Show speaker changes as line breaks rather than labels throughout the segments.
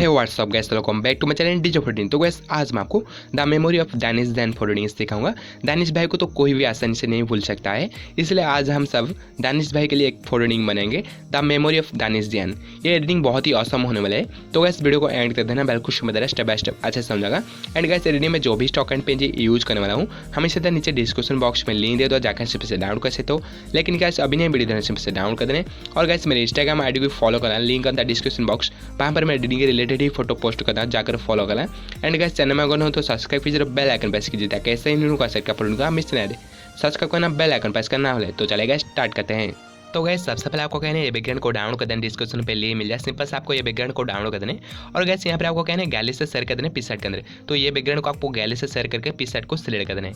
Hey what's up guys, welcome back to my channel DJ 14। तो guys आज मैं आपको the memory of Danish Zehen फोटोनिंग्स दिखाऊंगा। डैनिश भाई को तो कोई भी आसानी से नहीं भूल सकता है, इसलिए आज हम सब डैनिश भाई के लिए एक फोटोनिंग बनाएंगे, the memory of Danish Zehen. ये एडिटिंग बहुत ही ऑसम होने वाला है, तो गैस वीडियो को एंड कर देना, बिल्कुल समझ स्टेप बाय स्टेप अच्छे से समझागा। एंड गैस एडिटिंग में जो भी स्टॉक एंड पेज यूज करने वाला हूँ, हम इसे नीचे डिस्क्रिप्शन बॉक्स में लिंक दे दो, जाकर सिर्फ से डाउनलोड कर सकते हो। लेकिन गैस अभी नहीं वीडियो देना, सिर्फ से डाउनलोड कर देने। और गैस मेरे इंस्टाग्राम आईडी को फॉलो करना, link on the description box, वहाँ पर मैं एडिटिंग के रिलेटेड ही फोटो पोस्ट करना, जाकर फॉलो करना। एंड गैस चैनल में अगर हो तो सब्सक्राइब कीजिए, बेल आइकन प्रेस कीजिए ताकि ऐसे ही न्यू का सेट का प्रोग्राम मिस ना रहे। सब्सक्राइब करना, बेल आइकन प्रेस करना हो तो चलेगा, स्टार्ट करते हैं। तो गैस सबसे पहले आपको कहना है ये बैकग्राउंड को डाउनलोड कर देना, डिस्क्रिप्शन पे लिंक मिल जाए, सिंपल से आपको ये बैकग्राउंड को डाउनलोड कर देने। और गैस यहाँ पर आपको कहना है गैलरी से शेयर कर देने PicsArt के अंदर। तो ये बैकग्राउंड को आपको गैलरी से शेयर करके PicsArt को सिलेक्ट कर देना।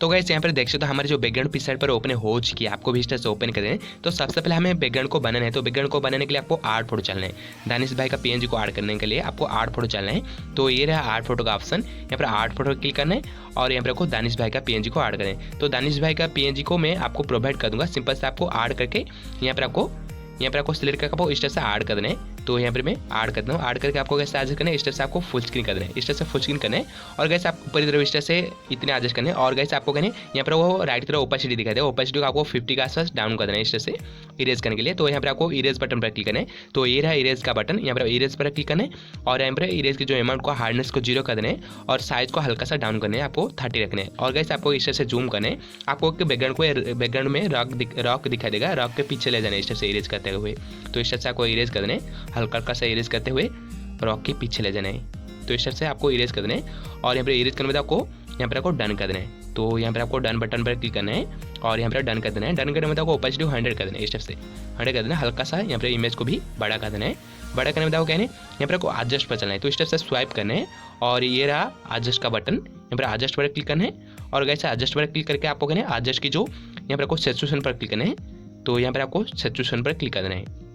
तो गैस यहाँ पर देख सकते हो हमारे जो बैकग्राउंड PicsArt पर ओपन हो चुकी है, आपको भी इस तरह से ओपन कर दें। तो सबसे पहले हमें बैकग्राउंड को बनाना है, तो बैकग्राउंड को बनाने के लिए आपको 8 फोटो चलना है। दानिश भाई का PNG को ऐड करने के लिए आपको 8 फोटो चलना है। तो ये रहा 8 फोटो का ऑप्शन, यहाँ पर 8 फोटो क्लिक करना है और यहाँ पर आपको दानिश भाई का PNG को ऐड करें। तो दानिश भाई का PNG को मैं आपको प्रोवाइड कर दूंगा, सिंपल से आपको ऐड करके यहाँ पर आपको सिलेक्ट करके आपको इस तरह से ऐड कर देना है। तो यहाँ पर मैं ऐड करता हूँ, ऐड करके आपको कैसे एडजस्ट करना है, इस तरह से आपको फुल स्क्रीन कर देना है, इस तरह से फुल स्क्रीन करना है। और गैस आपको ऊपर की तरफ इस तरह से इतने एडजस्ट करने हैं। और गैस आपको कहने यहाँ पर वो राइट की तरफ ओपेसिटी दिखाई दे, ओपेसिटी को आपको 50 के आसपास डाउन कर देना है इस तरह से इरेज करने के लिए। तो यहाँ पर आपको इरेज बटन पर क्लिक करना है। तो ये रहा इरेज का बटन, यहाँ पर इरेज पर क्लिक करना है और यहाँ पर इरेज की जो अमाउंट को हार्डनेस को 0 कर देना है और साइज को हल्का सा डाउन करना है, आपको 30 रखना है। और गैस आपको इस तरह से जूम करना है, आपको बैकग्राउंड में रॉक दिखाई देगा, रॉक के पीछे ले जाना है इस तरह से इरेज करते हुए। तो इस तरह से आपको इरेज कर देना है, हल्का हल्का सा इरेज करते हुए रॉक के पीछे ले जाना है। तो इस तरह से आपको इरेज कर देना है। और यहाँ पर इरेज करने में आपको यहाँ पर आपको डन कर देना है। तो यहाँ पर आपको डन बटन पर क्लिक करना है और यहाँ पर डन कर देना है। डन करने में आपको ओपेसिटी 100 कर देना है, इस तरह से 100 कर देना है, हल्का सा यहाँ पर इमेज को भी बड़ा कर देना है। बड़ा करने में आपको कहना है यहाँ पर आपको एडजस्ट पर चलना है। तो इस तरह से स्वाइप करना है और ये रहा एडजस्ट का बटन, यहाँ पर एडजस्ट पर क्लिक करना है। और कैसे एडजस्ट पर क्लिक करके आपको कहना है एडजस्ट की जो यहाँ पर आपको सैचुरेशन पर क्लिक करना है। तो यहाँ पर आपको सैचुरेशन पर क्लिक कर देना है।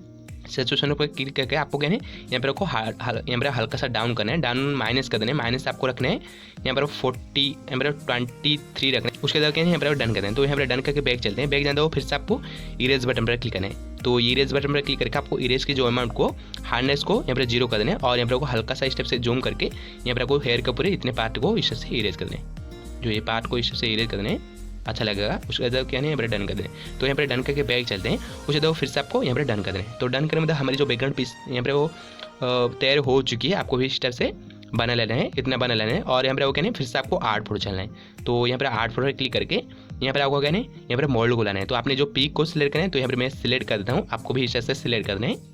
सैचुरेशन पर क्लिक करके आपको कहना है यहाँ पर आपको यहाँ पर हल्का सा डाउन करना है, डाउन माइनस कर देना है, माइनस आपको रखना है यहाँ पर 40, यहाँ पर 23 रखना है। उसके बाद कहना है यहाँ पर डन कर देना है। तो यहाँ पर डन करके बैक चलते हैं, बैक जाते हो फिर से आपको इरेज बटन पर क्लिक करना है। तो इरेज बटन पर क्लिक करके आपको इरेज की जो अमाउंट को हार्डनेस को यहाँ पर 0 कर देना है और यहाँ पर आपको हल्का सा स्टेप से जूम करके यहाँ पर आपको हेयर के पूरे इतने पार्ट को इस तरह से इरेज कर देना है, जो ये पार्ट को इस तरह से इरेज कर देना है, अच्छा लगेगा। उसके बाद क्या है यहाँ पर डन कर दें। तो यहाँ पर डन करके बैक चलते हैं, उसके बाद फिर से आपको यहाँ पर डन कर दें। तो डन करने में हमारी जो बैकग्राउंड पीस यहाँ पर वो तैयार हो चुकी है, आपको भी स्टेप से बना लेना है, इतना बना लेना है। और यहाँ पर वो कहने फिर से आपको 8 फोटो चलना है। तो यहाँ पर 8 फोटो क्लिक करके यहाँ पर आपको कहना है यहाँ पर मोल्ड को लाना है। तो आपने जो पीक को सिलेक्ट करना है, तो यहाँ पर मैं सिलेक्ट कर देता हूँ, आपको भी इस तरह से सिलेक्ट करना है।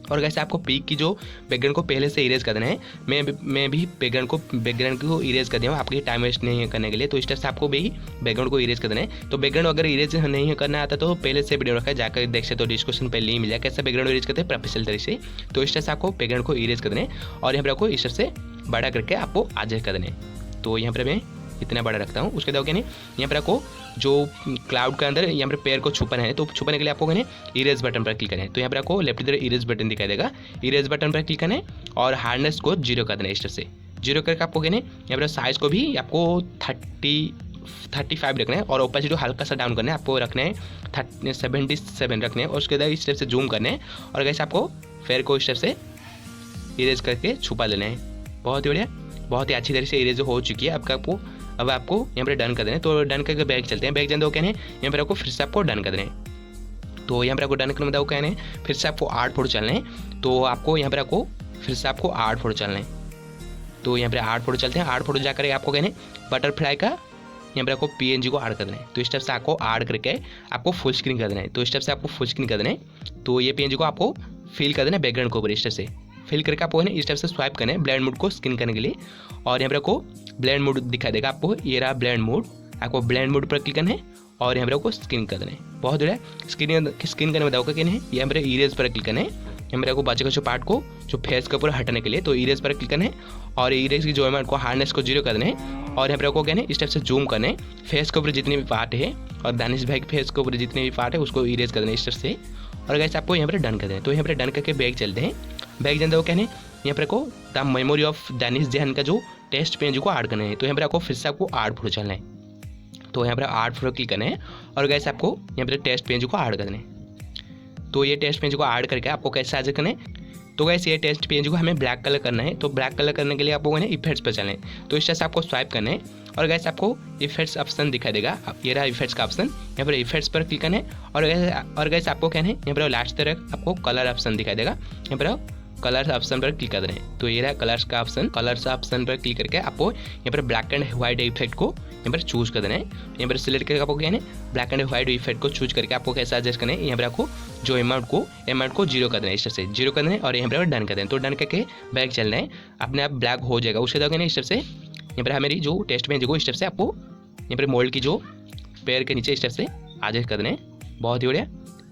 और कैसे आपको पीक की जो बैकग्राउंड को पहले से इरेज कर देना है। मैं भी बैकग्राउंड को इरेज कर दिया हूँ आपके टाइम वेस्ट नहीं करने के लिए। तो इस तरह से आपको भी बैकग्राउंड को इरेज कर देना है। तो बैकग्राउंड अगर इरेज नहीं करना आता तो पहले से वीडियो रखा है, जाकर देख सकते हो, डिस्क्रिप्शन पे लिंक मिल जाए कैसे बैकग्राउंड इरेज करते हैं प्रोफेशनल तरीके से। तो इस तरह से आपको बैकग्राउंड को इरेज कर देना है और यहाँ पर आपको इस तरह से बड़ा करके आपको एडजस्ट कर देना है। तो यहाँ पर मैं इतना बड़ा रखता हूँ। उसके बाद कहने यहाँ पर आपको जो क्लाउड के अंदर यहाँ पर पैर को छुपाना है, तो छुपाने के लिए आपको कहने इरेज बटन पर क्लिक करें। तो यहाँ पर आपको लेफ्ट की तरफ इरेज बटन दिखाई देगा, इरेज बटन पर क्लिक करें और हार्डनेस को 0 कर देना है, इस तरह से 0 करके आपको कहने यहाँ पर साइज को भी आपको 35 रखना है और ओपेसिटी हल्का सा डाउन करना है, आपको रखना है 77 रखने हैं। और उसके बाद इस तरह से जूम करना है और कैसे आपको फेयर को इस तरह से इरेज करके छुपा लेना है। बहुत ही बढ़िया, बहुत ही अच्छी तरीके से इरेज हो चुकी है। अब आपको यहाँ पर डन कर देना है। तो डन करके बैक चलते हैं, बैक जाते हो कहने यहाँ पर आपको फिर से आपको डन कर देना है। तो यहाँ पर आपको डन करने में कहने फिर से आपको 8 फोटो चलना है। तो आपको यहाँ पर आपको फिर से आपको 8 फोटो चलना है। तो यहाँ पर 8 फोटो चलते हैं। 8 फोटो जाकर आपको कहने बटरफ्लाई का यहाँ पर आपको PNG को ऐड कर देना है। तो इस स्टेप से आपको ऐड करके आपको फुल स्क्रीन कर देना है। तो इस स्टेप से आपको फुल स्क्रीन कर देना है। तो ये PNG को आपको फिल कर देना है बैकग्राउंड के ऊपर, इस तरह से फिल करके आपको इस टाइप से स्वाइप करना है ब्लेंड मोड को स्किन करने के लिए। और यहाँ पर आपको ब्लेंड मोड दिखाई देगा, आपको ये रहा ब्लेंड मोड, आपको ब्लेंड मोड पर क्लिक करना है और यहाँ पर आपको स्किन कर देना है। बहुत बढ़िया, स्किन करने में बताओ क्या है, यहाँ पर इरेज पर क्लिक करना है, यहाँ पर आपको बचे कुछ पार्ट को जो फेस के ऊपर हटाने के लिए। तो इरेज पर क्लिक करना है और इरेज की जो अमाउंट को हार्डनेस को 0 करना है और यहाँ पर आपको कहना है इस टाइप से जूम करना है, फेस के ऊपर जितने भी पार्ट है और दानिश भाई के फेस के ऊपर जितने भी पार्ट है उसको इरेज कर देना है इस तरह से। और कैसे आपको यहाँ पर डन कर देना है। तो यहाँ पर डन करके बैक चलते हैं, बैक जानते हो कहने यहाँ पर को द मेमोरी ऑफ डैनिश ज़ेहन का जो टेस्ट पेज को ऐड करना है। तो यहाँ पर आपको फिर से आपको 8 फोटो चलना है। तो यहाँ पर 8 फोटो क्लिक करना है और गैस आपको यहाँ पर टेस्ट पेज को ऐड करना है। तो ये टेस्ट पेज को ऐड करके आपको कैसे ऐड करना है, तो गैस ये टेक्स्ट पेज को हमें ब्लैक कलर करना है। तो ब्लैक कलर करने के लिए आपको इफेक्ट्स पर चलना है। तो इस तरह से आपको स्वाइप करना है और गैस आपको इफेक्ट्स ऑप्शन दिखाई देगा। ये रहा इफेक्ट्स का ऑप्शन, यहाँ पर इफेक्ट्स पर क्लिक करना है और गैस आपको कहना है यहाँ पर लास्ट तरफ आपको कलर ऑप्शन दिखाई देगा। यहाँ पर कलर्स ऑप्शन पर क्लिक कर देना है। तो ये रहा कलर्स का ऑप्शन, कलर्स ऑप्शन पर क्लिक करके आपको यहाँ पर ब्लैक एंड व्हाइट इफेक्ट को यहाँ पर चूज कर देना है। यहाँ पर सिलेक्ट करके आपको कहना है ब्लैक एंड व्हाइट इफेक्ट को चूज करके आपको कैसा एडजस्ट करना है। यहाँ पर आपको जो अमाउंट को 0 कर देना है, इस तरह से 0 कर देना है और यहाँ पर डन कर देना है। तो डन करके बैक चलना है, अपने आप ब्लैक हो जाएगा। उसके बाद इस तरह से यहाँ पर हमारी जो टेस्ट पेज को इस तरह से आपको यहाँ पर मोल्ड की जो पैर के नीचे इस तरह से एडजस्ट कर देना है। बहुत ही बढ़िया,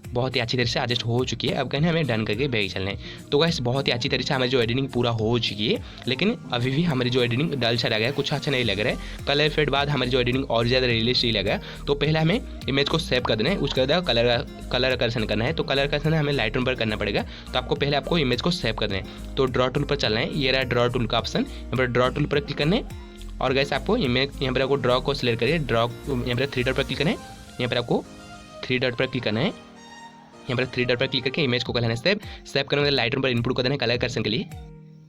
बहुत ही अच्छी तरह से एडजस्ट हो चुकी है। अब कहना हमें डन करके बैक चलना है। तो गाइस बहुत ही अच्छी तरह से हमारी जो एडिटिंग पूरा हो चुकी है, लेकिन अभी भी हमारी जो एडिटिंग डल सा लग रहा है, कुछ अच्छा नहीं लग रहा है। कलर फेड बाद हमारी जो एडिटिंग और ज़्यादा रियलिस्टिक लगा। तो पहले हमें इमेज को सेव कर देना है, उसके बाद कलर करेक्शन करना है। तो कलर करेक्शन हमें लाइटरूम पर करना पड़ेगा। तो आपको पहले आपको इमेज को सेव कर देना है। तो ड्रॉ टूल पर चलना है, ये रहा ड्रॉ टूल का ऑप्शन। यहाँ पर ड्रॉ टूल पर क्लिक करना है और गैस आपको इमेज यहाँ पर आपको ड्रॉ को सिलेक्ट करिए। ड्रॉ यहाँ पर 3 डॉट पर क्लिक करना है, यहाँ पर आपको 3 डॉट पर क्लिक करना है। यहाँ पर 3 डॉट पर क्लिक करके इमेज को करना है सेव करने के बाद लाइटरूम पर इनपुट कर देना है कलर करेक्शन के लिए।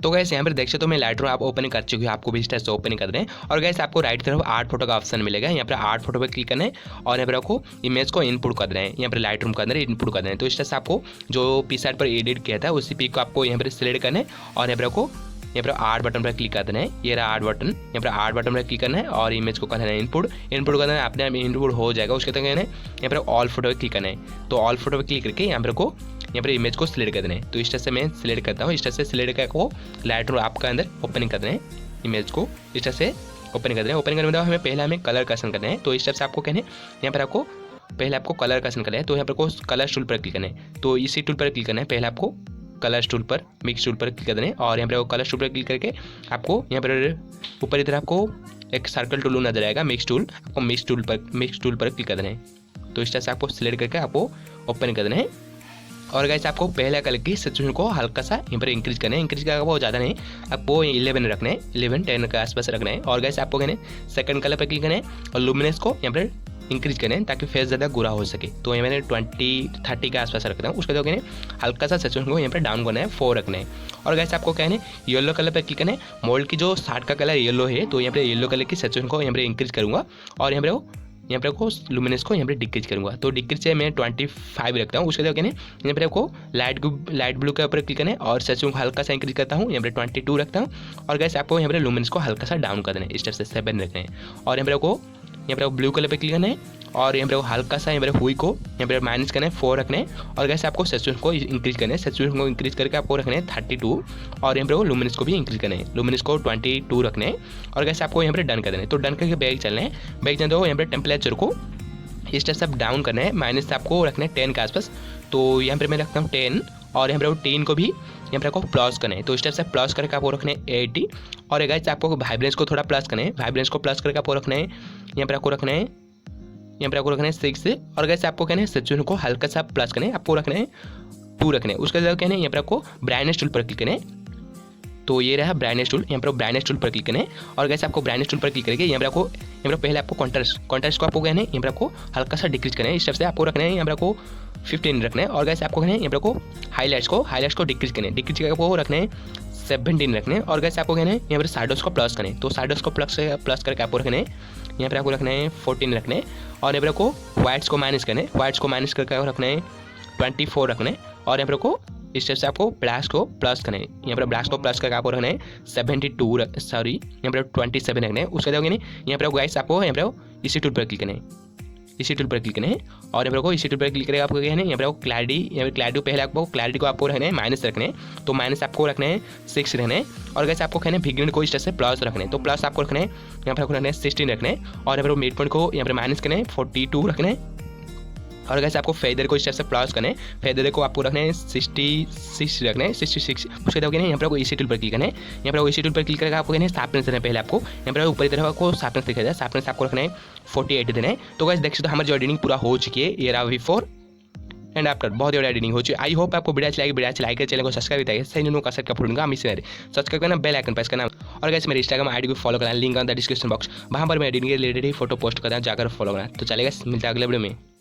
तो गैस यहाँ पर देख सकते हो मैं लाइटरूम आप ओपन कर चुकी हूँ, आपको भी इस तरह से ओपन कर दें। और गैस आपको राइट तरफ आर्ट फोटो का ऑप्शन मिलेगा, यहाँ पर आर्ट फोटो पर क्लिक करना है और यहाँ पर आपको इमेज को इनपुट कर देना है। यहाँ पर लाइटरूम के अंदर इनपुट कर देना है। तो इस तरह से आपको जो PicsArt पर एडिट किया था उसी पिक को आपको यहाँ पर सिलेक्ट करना है और यहाँ पर आपको यहाँ पर आर्ट बटन पर क्लिक कर देना है। ये रहा आर्ट बटन, यहाँ पर आर्ट बटन पर क्लिक करना है और इमेज को करना है इनपुट करना है। अपने आप इनपुट हो जाएगा। उसके बाद यहाँ पर ऑल फोटो पर क्लिक करना है। तो ऑल फोटो पर क्लिक करके यहाँ पर इमेज को सिलेक्ट कर देना है। तो इस तरह से मैं सिलेक्ट करता हूँ। इस तरह से सिलेक्ट करके वो लाइटरूम आपका अंदर ओपनिंग कर देना है, इमेज को इस तरह से ओपन कर देना है। ओपन करने के बाद हमें कलर करेक्शन करना है। तो इस तरह से आपको कहना है यहाँ पर आपको पहले आपको कलर करेक्शन करना है। तो यहाँ पर कलर टूल पर क्लिक करना है। तो इसी टूल पर क्लिक करना है। पहले आपको कलर टूल पर मिक्स टूल पर क्लिक कर देना है और यहाँ पर कलर टूल पर क्लिक करके आपको यहाँ पर ऊपर इधर आपको एक सर्कल टूल नजर आएगा, मिक्स टूल। आपको मिक्स टूल पर क्लिक कर देना है। तो इस तरह से आपको सिलेक्ट करके आपको ओपन कर देना है। और गाइस आपको पहला कलर की सैचुरेशन को हल्का सा यहाँ पर इंक्रीज करना है। इंक्रीज करके बहुत ज़्यादा नहीं, आपको 11 रखना है, 11-10 के आसपास रखना है। और गाइस आपको कहना है सेकंड कलर पर क्लिक करना है और लुमिनेंस को यहाँ पर इंक्रीज करें ताकि फेस ज़्यादा गोरा हो सके। तो यहाँ मैंने 20-30 के आसपास रखता हूँ। उसके बाद कहने हल्का सा सैचुरेशन को यहाँ पर डाउन करना है, 4 रखना है। और गाइस आपको कहने येलो कलर पर क्लिक करना है। मोल्ड की जो शर्ट का कलर येलो है, तो यहाँ पर येलो कलर की सैचुरेशन को यहाँ पर इंक्रीज करूँगा और यहाँ पर आपको लुमिनेंस को यहाँ पर डिक्रीज करूँगा। तो डिक्रीज से मैं 25 रखता हूँ। उसके बाद कहने यहाँ पर आपको लाइट ब्लू के ऊपर क्लिक करना है और सैचुरेशन को हल्का सा इंक्रीज करता हूँ, यहाँ पर 22 रखता हूँ। और गाइस आपको यहाँ पर लुमिनेंस को हल्का सा डाउन कर देना है, इस तरह से 7 रखना है। और यहाँ पर ब्लू कलर पर क्लिक करना है और यहाँ पर हल्का सा यहाँ पर हुई को यहाँ पर माइनस करना है, 4 रखना है। और गैस आपको सैचुरेशन को इंक्रीज करना है। सैचुरेशन को इंक्रीज करके आपको रखना है 32 और यहाँ पर लुमिनेंस को भी इंक्रीज करना है, लुमिनेंस को 22 रखना है। और गैस आपको यहाँ पर डन कर देना है। तो डन करके बैक चलना है। बैक चलते हो यहाँ पर टेम्परेचर को इस तरह से डाउन करना है, माइनस आपको रखना है 10 के आसपास। तो यहाँ पर मैं रखता हूँ 10 और यहाँ पर 10 को भी यहाँ पर आपको प्लस करना है। तो इस तरह से प्लस करके आपको रखना है 80। और गाइस आपको वाइब्रेंस को थोड़ा प्लस करना है, वाइब्रेंस को प्लस करके आपको रखना है यहाँ पर आपको रखना है 6। और गैस आपको कहना है सैचुरेशन को हल्का सा प्लस करना है, आपको रखना है 2 रखना है। उसके बाद कहना है यहाँ पर आपको ब्राइटनेस टूल पर क्लिक करना है। तो ये रहा ब्राइटनेस टूल, यहाँ पर ब्राइटनेस टूल पर क्लिक करना है। और गैस आपको ब्राइटनेस टूल पर क्लिक करके यहाँ पर पहले आपको कॉन्ट्रास्ट को आपको कहना है यहाँ पर आपको हल्का सा डिक्रीज करना है। इस तरह से आपको रखना है यहाँ पर आपको 15 रखना है। और गैस आपको कहना है यहाँ पर आपको हाईलाइट्स को डिक्रीज करना है, डिक्रीज करके आपको रखना है 17 रखने। और गैस आपको कहना है यहाँ पर साइडोस को प्लस करें। तो साइडोस को प्लस करके आपको रखना है यहाँ पर आपको रखना है 14 रखने। और यहाँ पर आपको वाइट्स को माइनस करना है, वाइट्स को माइनस करके रखना है 24 रखने। और यहाँ पर आपको इस तरह से आपको ब्लैक्स को प्लस करना है, यहाँ पर ब्लैक्स को प्लस करके आपको रखना है 27 रखना है। उसके बाद यहाँ पर गाइस आपको यहाँ पर इसी टूल पर क्लिक करना है, इसी टूल पर क्लिक करना है। और यहाँ पर इसी टूल पर क्लिक करेगा आपको कहना है यहाँ पर क्लैरिटी, यहाँ पर क्लैरिटी पहले आपको क्लैरिटी को आपको रखना है माइनस रखना है। तो माइनस आपको रखना है 6 रखना है। और गैस आपको कहना है बिगिनर को इस तरह से प्लस रखना है। तो प्लस आपको रखना है यहाँ पर आपको रखना है 16 रखना है। और यहाँ पर मिड पॉइंट को यहाँ पर माइनस करना है 42 रखना है। और गैस आपको फेदर को इस तरह से प्लस करना है, फेदर को आपको रखना है 66 रखना है, 66। उसके बाद यहाँ पर आपको इसी टूल पर क्लिक करना है। यहाँ पर इसी टूल पर क्लिक करके आपको कहना है शार्पनेस देना है। पहले आपको यहाँ पर ऊपर की तरफ आपको शार्पनेस दिखाई है, शार्पनेस आपको रखना है 48 देना है। तो गैस देख सकते हो हमारी जो एडिटिंग पूरा हो चुकी है, ये रहा बिफोर एंड आफ्टर, बहुत बड़ी एडिटिंग हो चुकी है। आई होप आपको वीडियो अच्छी लगी, लाइक कर चैनल को सब्सक्राइब करिए, सही नो कसर का फोड़ूंगा मिशनरी सब्सक्राइब करना, बेल आइकन प्रेस करना। और गैस मेरे इंस्टाग्राम आईडी को फॉलो करना, link on the description box, वहाँ पर मैं एडिटिंग के रिलेटेड ही फोटो पोस्ट करता हूँ, जाकर फॉलो करना। तो चलेगा, मिलता है अगले वीडियो में।